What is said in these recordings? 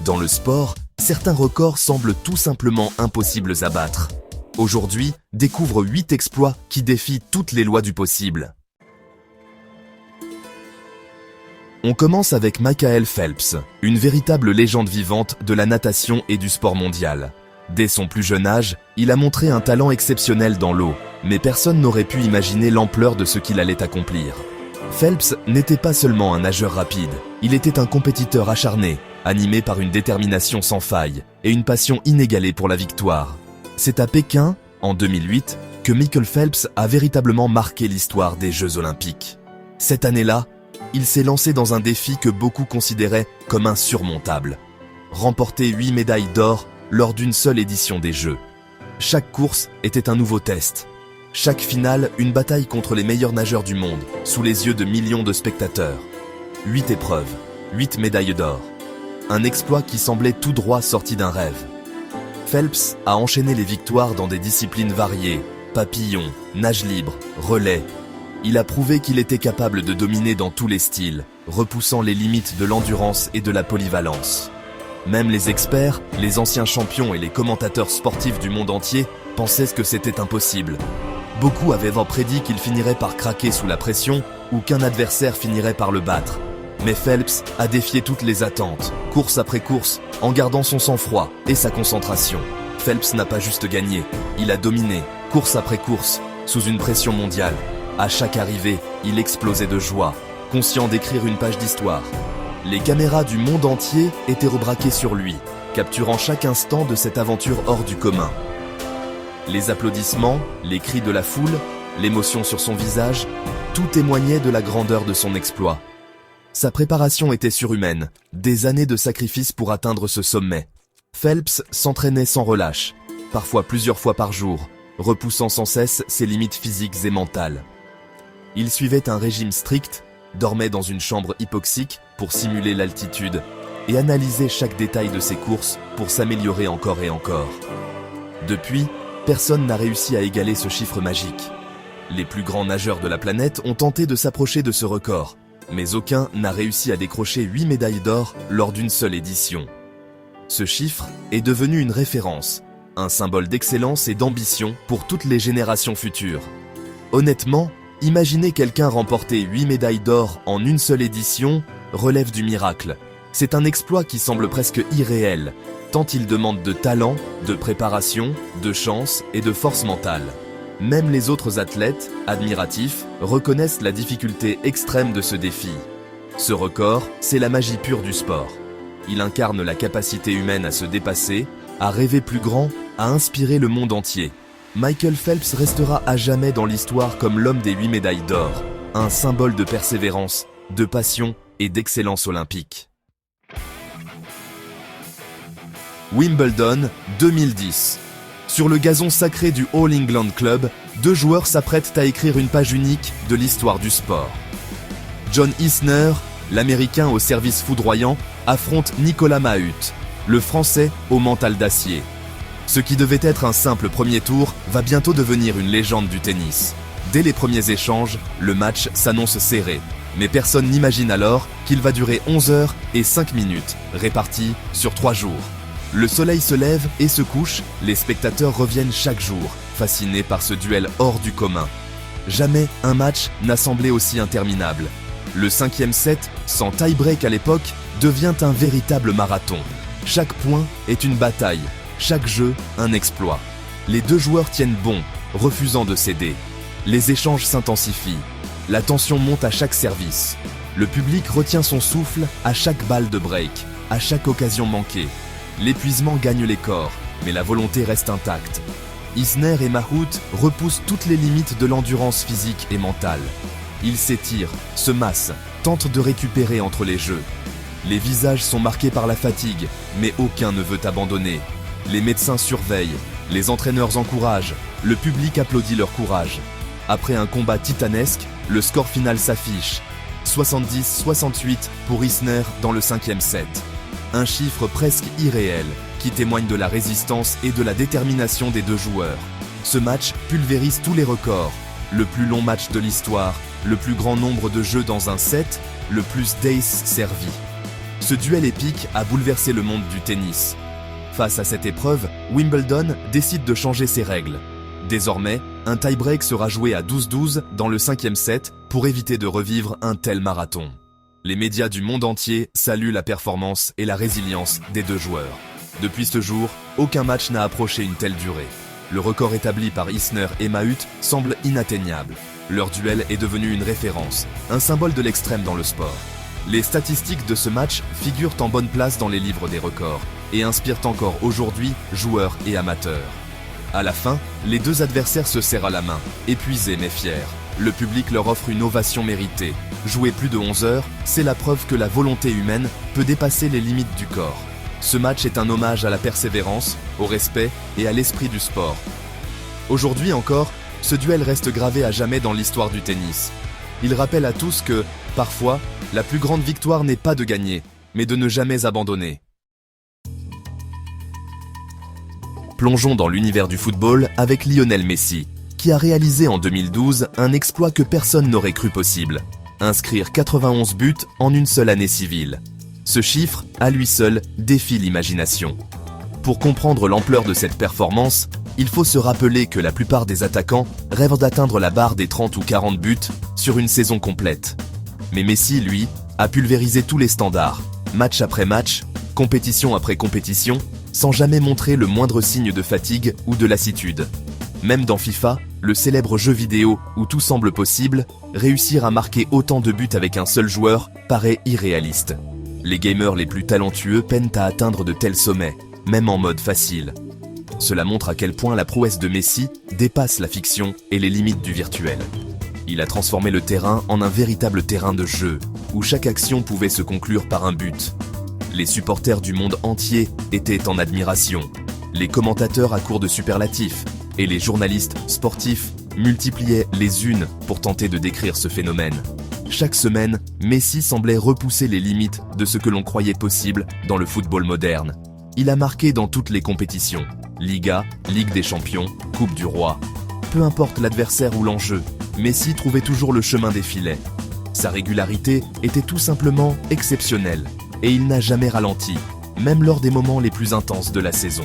Dans le sport, certains records semblent tout simplement impossibles à battre. Aujourd'hui, découvre 8 exploits qui défient toutes les lois du possible. On commence avec Michael Phelps, une véritable légende vivante de la natation et du sport mondial. Dès son plus jeune âge, il a montré un talent exceptionnel dans l'eau, mais personne n'aurait pu imaginer l'ampleur de ce qu'il allait accomplir. Phelps n'était pas seulement un nageur rapide, il était un compétiteur acharné, animé par une détermination sans faille et une passion inégalée pour la victoire. C'est à Pékin, en 2008, que Michael Phelps a véritablement marqué l'histoire des Jeux Olympiques. Cette année-là, il s'est lancé dans un défi que beaucoup considéraient comme insurmontable. Remporter 8 médailles d'or lors d'une seule édition des Jeux. Chaque course était un nouveau test. Chaque finale, une bataille contre les meilleurs nageurs du monde, sous les yeux de millions de spectateurs. 8 épreuves, 8 médailles d'or. Un exploit qui semblait tout droit sorti d'un rêve. Phelps a enchaîné les victoires dans des disciplines variées, papillon, nage libre, relais. Il a prouvé qu'il était capable de dominer dans tous les styles, repoussant les limites de l'endurance et de la polyvalence. Même les experts, les anciens champions et les commentateurs sportifs du monde entier pensaient que c'était impossible. Beaucoup avaient prédit qu'il finirait par craquer sous la pression ou qu'un adversaire finirait par le battre. Mais Phelps a défié toutes les attentes, course après course, en gardant son sang-froid et sa concentration. Phelps n'a pas juste gagné, il a dominé, course après course, sous une pression mondiale. À chaque arrivée, il explosait de joie, conscient d'écrire une page d'histoire. Les caméras du monde entier étaient rebraquées sur lui, capturant chaque instant de cette aventure hors du commun. Les applaudissements, les cris de la foule, l'émotion sur son visage, tout témoignait de la grandeur de son exploit. Sa préparation était surhumaine, des années de sacrifice pour atteindre ce sommet. Phelps s'entraînait sans relâche, parfois plusieurs fois par jour, repoussant sans cesse ses limites physiques et mentales. Il suivait un régime strict, dormait dans une chambre hypoxique pour simuler l'altitude et analysait chaque détail de ses courses pour s'améliorer encore et encore. Depuis, personne n'a réussi à égaler ce chiffre magique. Les plus grands nageurs de la planète ont tenté de s'approcher de ce record, mais aucun n'a réussi à décrocher 8 médailles d'or lors d'une seule édition. Ce chiffre est devenu une référence, un symbole d'excellence et d'ambition pour toutes les générations futures. Honnêtement, imaginer quelqu'un remporter 8 médailles d'or en une seule édition relève du miracle. C'est un exploit qui semble presque irréel, tant il demande de talent, de préparation, de chance et de force mentale. Même les autres athlètes, admiratifs, reconnaissent la difficulté extrême de ce défi. Ce record, c'est la magie pure du sport. Il incarne la capacité humaine à se dépasser, à rêver plus grand, à inspirer le monde entier. Michael Phelps restera à jamais dans l'histoire comme l'homme des 8 médailles d'or, un symbole de persévérance, de passion et d'excellence olympique. Wimbledon 2010. Sur le gazon sacré du All England Club, 2 joueurs s'apprêtent à écrire une page unique de l'histoire du sport. John Isner, l'Américain au service foudroyant, affronte Nicolas Mahut, le Français au mental d'acier. Ce qui devait être un simple premier tour va bientôt devenir une légende du tennis. Dès les premiers échanges, le match s'annonce serré, mais personne n'imagine alors qu'il va durer 11 heures et 5 minutes, répartis sur 3 jours. Le soleil se lève et se couche, les spectateurs reviennent chaque jour, fascinés par ce duel hors du commun. Jamais un match n'a semblé aussi interminable. Le 5e set, sans tie-break à l'époque, devient un véritable marathon. Chaque point est une bataille, chaque jeu un exploit. Les 2 joueurs tiennent bon, refusant de céder. Les échanges s'intensifient. La tension monte à chaque service. Le public retient son souffle à chaque balle de break, à chaque occasion manquée. L'épuisement gagne les corps, mais la volonté reste intacte. Isner et Mahut repoussent toutes les limites de l'endurance physique et mentale. Ils s'étirent, se massent, tentent de récupérer entre les jeux. Les visages sont marqués par la fatigue, mais aucun ne veut abandonner. Les médecins surveillent, les entraîneurs encouragent, le public applaudit leur courage. Après un combat titanesque, le score final s'affiche. 70-68 pour Isner dans le 5e set. Un chiffre presque irréel qui témoigne de la résistance et de la détermination des 2 joueurs. Ce match pulvérise tous les records. Le plus long match de l'histoire, le plus grand nombre de jeux dans un set, le plus d'aces servis. Ce duel épique a bouleversé le monde du tennis. Face à cette épreuve, Wimbledon décide de changer ses règles. Désormais, un tie-break sera joué à 12-12 dans le 5e set pour éviter de revivre un tel marathon. Les médias du monde entier saluent la performance et la résilience des deux joueurs. Depuis ce jour, aucun match n'a approché une telle durée. Le record établi par Isner et Mahut semble inatteignable. Leur duel est devenu une référence, un symbole de l'extrême dans le sport. Les statistiques de ce match figurent en bonne place dans les livres des records et inspirent encore aujourd'hui joueurs et amateurs. À la fin, les deux adversaires se serrent à la main, épuisés mais fiers. Le public leur offre une ovation méritée. Jouer plus de 11 heures, c'est la preuve que la volonté humaine peut dépasser les limites du corps. Ce match est un hommage à la persévérance, au respect et à l'esprit du sport. Aujourd'hui encore, ce duel reste gravé à jamais dans l'histoire du tennis. Il rappelle à tous que, parfois, la plus grande victoire n'est pas de gagner, mais de ne jamais abandonner. Plongeons dans l'univers du football avec Lionel Messi, qui a réalisé en 2012 un exploit que personne n'aurait cru possible. Inscrire 91 buts en une seule année civile. Ce chiffre, à lui seul, défie l'imagination. Pour comprendre l'ampleur de cette performance, il faut se rappeler que la plupart des attaquants rêvent d'atteindre la barre des 30 ou 40 buts sur une saison complète. Mais Messi, lui, a pulvérisé tous les standards, match après match, compétition après compétition, sans jamais montrer le moindre signe de fatigue ou de lassitude. Même dans FIFA, le célèbre jeu vidéo où tout semble possible, réussir à marquer autant de buts avec un seul joueur paraît irréaliste. Les gamers les plus talentueux peinent à atteindre de tels sommets, même en mode facile. Cela montre à quel point la prouesse de Messi dépasse la fiction et les limites du virtuel. Il a transformé le terrain en un véritable terrain de jeu, où chaque action pouvait se conclure par un but. Les supporters du monde entier étaient en admiration, les commentateurs à court de superlatifs, et les journalistes sportifs multipliaient les unes pour tenter de décrire ce phénomène. Chaque semaine, Messi semblait repousser les limites de ce que l'on croyait possible dans le football moderne. Il a marqué dans toutes les compétitions, Liga, Ligue des Champions, Coupe du Roi. Peu importe l'adversaire ou l'enjeu, Messi trouvait toujours le chemin des filets. Sa régularité était tout simplement exceptionnelle, et il n'a jamais ralenti, même lors des moments les plus intenses de la saison.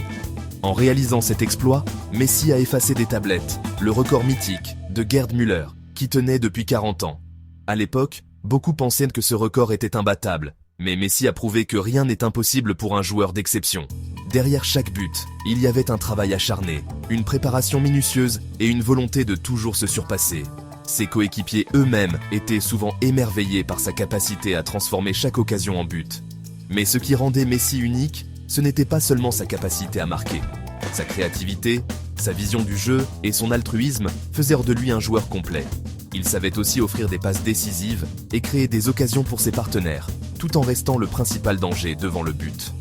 En réalisant cet exploit, Messi a effacé des tablettes, le record mythique de Gerd Müller, qui tenait depuis 40 ans. À l'époque, beaucoup pensaient que ce record était imbattable, mais Messi a prouvé que rien n'est impossible pour un joueur d'exception. Derrière chaque but, il y avait un travail acharné, une préparation minutieuse et une volonté de toujours se surpasser. Ses coéquipiers eux-mêmes étaient souvent émerveillés par sa capacité à transformer chaque occasion en but. Mais ce qui rendait Messi unique, ce n'était pas seulement sa capacité à marquer. Sa créativité, sa vision du jeu et son altruisme faisaient de lui un joueur complet. Il savait aussi offrir des passes décisives et créer des occasions pour ses partenaires, tout en restant le principal danger devant le but.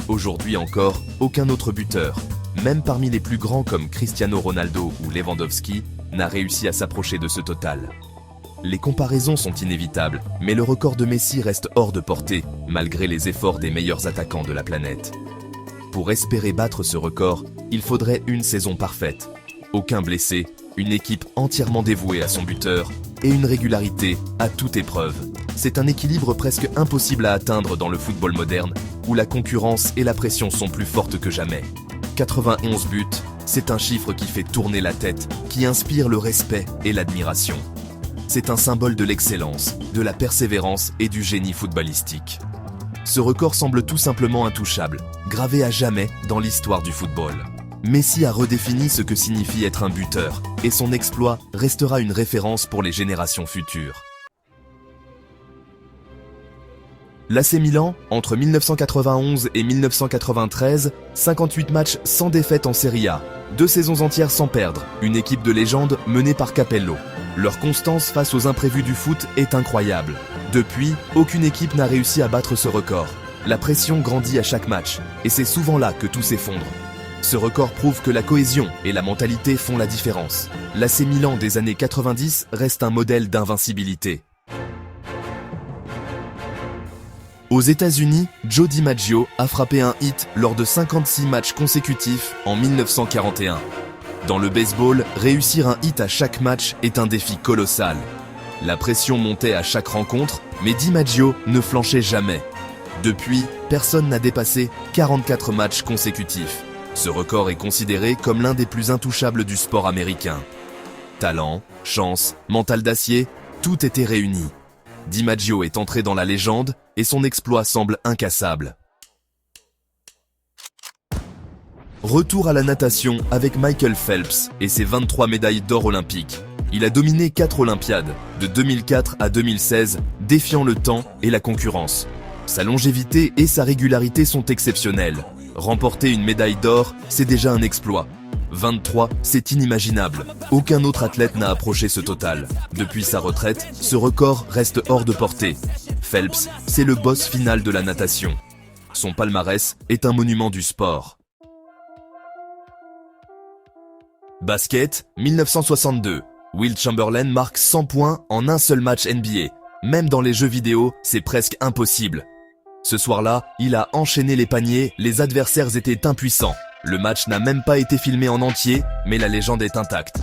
Aujourd'hui encore, aucun autre buteur, même parmi les plus grands comme Cristiano Ronaldo ou Lewandowski, n'a réussi à s'approcher de ce total. Les comparaisons sont inévitables, mais le record de Messi reste hors de portée, malgré les efforts des meilleurs attaquants de la planète. Pour espérer battre ce record, il faudrait une saison parfaite. Aucun blessé, une équipe entièrement dévouée à son buteur et une régularité à toute épreuve. C'est un équilibre presque impossible à atteindre dans le football moderne, où la concurrence et la pression sont plus fortes que jamais. 91 buts, c'est un chiffre qui fait tourner la tête, qui inspire le respect et l'admiration. C'est un symbole de l'excellence, de la persévérance et du génie footballistique. Ce record semble tout simplement intouchable, gravé à jamais dans l'histoire du football. Messi a redéfini ce que signifie être un buteur, et son exploit restera une référence pour les générations futures. L'AC Milan, entre 1991 et 1993, 58 matchs sans défaite en Serie A, 2 saisons entières sans perdre, une équipe de légende menée par Capello. Leur constance face aux imprévus du foot est incroyable. Depuis, aucune équipe n'a réussi à battre ce record. La pression grandit à chaque match, et c'est souvent là que tout s'effondre. Ce record prouve que la cohésion et la mentalité font la différence. L'AC Milan des années 90 reste un modèle d'invincibilité. Aux États-Unis, Joe DiMaggio a frappé un hit lors de 56 matchs consécutifs en 1941. Dans le baseball, réussir un hit à chaque match est un défi colossal. La pression montait à chaque rencontre, mais DiMaggio ne flanchait jamais. Depuis, personne n'a dépassé 44 matchs consécutifs. Ce record est considéré comme l'un des plus intouchables du sport américain. Talent, chance, mental d'acier, tout était réuni. DiMaggio est entré dans la légende et son exploit semble incassable. Retour à la natation avec Michael Phelps et ses 23 médailles d'or olympiques. Il a dominé 4 Olympiades, de 2004 à 2016, défiant le temps et la concurrence. Sa longévité et sa régularité sont exceptionnelles. Remporter une médaille d'or, c'est déjà un exploit. 23, c'est inimaginable. Aucun autre athlète n'a approché ce total. Depuis sa retraite, ce record reste hors de portée. Phelps, c'est le boss final de la natation. Son palmarès est un monument du sport. Basket, 1962. Wilt Chamberlain marque 100 points en un seul match NBA. Même dans les jeux vidéo, c'est presque impossible. Ce soir-là, il a enchaîné les paniers, les adversaires étaient impuissants. Le match n'a même pas été filmé en entier, mais la légende est intacte.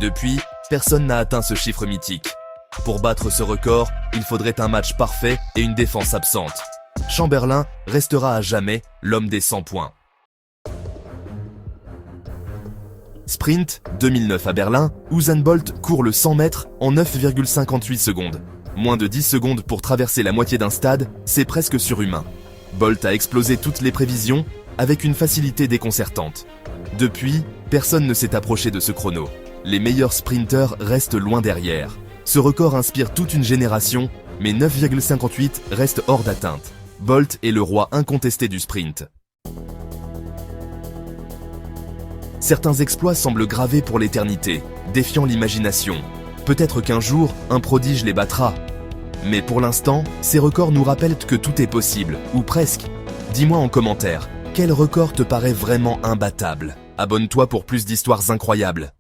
Depuis, personne n'a atteint ce chiffre mythique. Pour battre ce record, il faudrait un match parfait et une défense absente. Chamberlain restera à jamais l'homme des 100 points. Sprint, 2009 à Berlin, Usain Bolt court le 100 mètres en 9,58 secondes. Moins de 10 secondes pour traverser la moitié d'un stade, c'est presque surhumain. Bolt a explosé toutes les prévisions avec une facilité déconcertante. Depuis, personne ne s'est approché de ce chrono. Les meilleurs sprinteurs restent loin derrière. Ce record inspire toute une génération, mais 9,58 reste hors d'atteinte. Bolt est le roi incontesté du sprint. Certains exploits semblent gravés pour l'éternité, défiant l'imagination. Peut-être qu'un jour, un prodige les battra. Mais pour l'instant, ces records nous rappellent que tout est possible, ou presque. Dis-moi en commentaire, quel record te paraît vraiment imbattable? Abonne-toi pour plus d'histoires incroyables.